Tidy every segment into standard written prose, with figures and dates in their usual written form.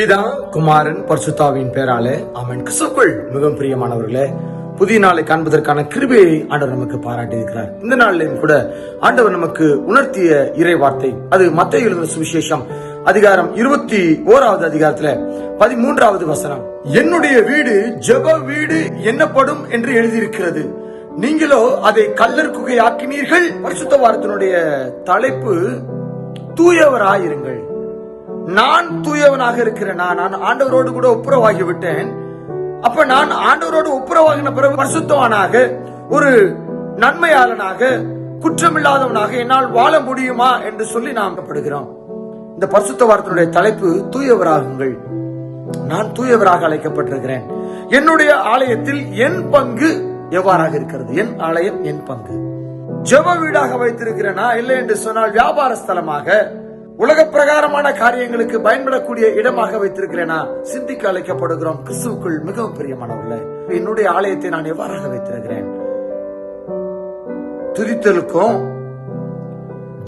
பிதா குமாரன் பரிசுத்தாவின் பேராலே ஆமென். கிறிஸ்துவுக்குள் மிகவும் பிரியமானவர்களே, புதிய நாளை காண்பதற்கான கிருபையை ஆண்டவர் நமக்கு பாராட்டி இருக்கிறார். இந்த நாளிலும் கூட ஆண்டவர் நமக்கு உணர்த்திய இறை வார்த்தை அது மத்தேயு எழுதின சுவிசேஷம் அதிகாரம் 21வது அதிகாரத்துல 13வது வசனம். என்னுடைய வீடு ஜெப வீடு என்னப்படும் என்று எழுதியிருக்கிறது, நீங்களோ அதை கல்லர் குகை ஆக்கினீர்கள். பரிசுத்த வாரத்தினுடைய தலைப்பு தூயவராயிருங்கள். நான் தூயவனாக இருக்கிறேன். நான் ஆண்டவரோடு கூட ஒப்புரவாகி விட்டேன். அப்ப நான் ஆண்டவரோடு ஒப்புரவாகின பிறகு பரிசுத்தவானாக, ஒரு நன்மையாளனாக, குற்றமில்லாதவனாக என்னால் வாழ முடியுமா என்று சொல்லி நாம் படுகிறோம். இந்த பரிசுத்த வாரத்தினுடைய தலைப்பு தூயவராகுங்கள். நான் தூயவராக அழைக்கப்பட்டிருக்கிறேன். என்னுடைய ஆலயத்தில் என் பங்கு எவ்வாறாக இருக்கிறது? என் ஆலயம் என் பங்கு ஜெப வீடாக வைத்திருக்கிறேனா, இல்லை என்று சொன்னால் வியாபார ஸ்தலமாக, உலக பிரகாரமான காரியங்களுக்கு பயன்படக்கூடிய இடமாக வைத்திருக்கிறேனா? சிந்திக்க அழைக்கப்படுகிறோம். கிறிஸ்துவுக்குள் மிகவும் பிரியமானவர்களே, என்னுடைய ஆலயத்தை நான் எவ்வாறாக வைத்திருக்கிறேன்? துதித்தலுக்கும்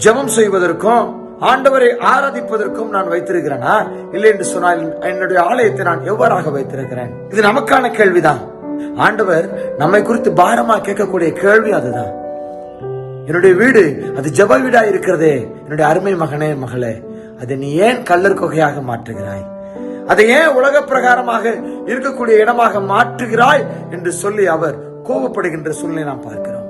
ஜெபம் செய்வதற்கும் ஆண்டவரை ஆராதிப்பதற்கும் நான் வைத்திருக்கிறேனா, இல்லை என்று சொன்னால் என்னுடைய ஆலயத்தை நான் எவ்வாறாக வைத்திருக்கிறேன்? இது நமக்கான கேள்விதான். ஆண்டவர் நம்மை குறித்து பாரமா கேட்கக்கூடிய கேள்வி அதுதான். என்னுடைய வீடு அது ஜெப வீடா இருக்கிறதே, என்னுடைய அருமை மகனே மகளே, அதை நீ ஏன் கல்லர் குகையாக மாற்றுகிறாய்? அதை ஏன் உலக பிரகாரமாக இருக்கக்கூடிய இடமாக மாற்றுகிறாய் என்று சொல்லி அவர் கோபப்படுகின்ற சூழ்நிலை நாம் பார்க்கிறோம்.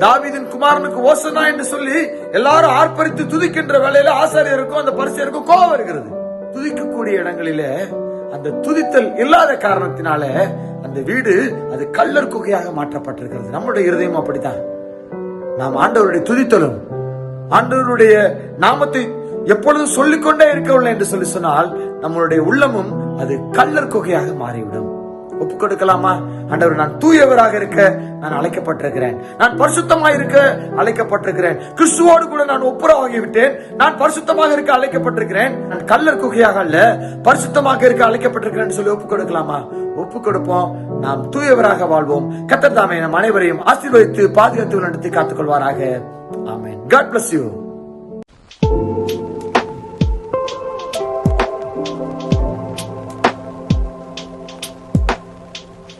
தாவீதின் குமாரனுக்கு ஓசனா என்று சொல்லி எல்லாரும் ஆர்ப்பரித்து துதிக்கின்ற வேளையில ஆசாரியருக்கும் அந்த பரிசேயருக்கும் கோபம் வருகிறது. துதிக்கக்கூடிய இடங்களிலே அந்த துதித்தல் இல்லாத காரணத்தினால அந்த வீடு அது கல்லர் குகையாக மாற்றப்பட்டிருக்கிறது. நம்முடைய இருதயம் அப்படித்தான். நாம் ஆண்டவருடைய துதித்தலும் ஆண்டவருடைய நாமத்தை எப்பொழுதும் சொல்லிக்கொண்டே இருக்கவில்லை என்று சொல்லி சொன்னால் நம்மளுடைய உள்ளமும் அது கல்லர் குகையாக மாறிவிடும். ஒப்புக் கொடுக்கலாமா? ஆண்டவர், நான் தூயவராக இருக்க நான் அழைக்கப்பட்டிருக்கிறேன், நான் பரிசுத்தமாக இருக்க அழைக்கப்பட்டிருக்கிறேன், கிறிஸ்துவோடு கூட நான் ஒப்புரவாகி விட்டேன், நான் பரிசுத்தமாக இருக்க அழைக்கப்பட்டிருக்கிறேன், நான் கல்லர் குகையாக அல்ல பரிசுத்தமாக இருக்க அழைக்கப்பட்டிருக்கிறேன் சொல்லி ஒப்புக் கொடுக்கலாமா? ஒப்புக் கொடுப்போம். நாம் தூயவராக வாழ்வோம். கர்த்தர் தாமே நம் அனைவரையும் ஆசீர்வதித்து பாதுகாத்து நடத்தி காத்துக் கொள்வாராக. ஆமென். God bless you.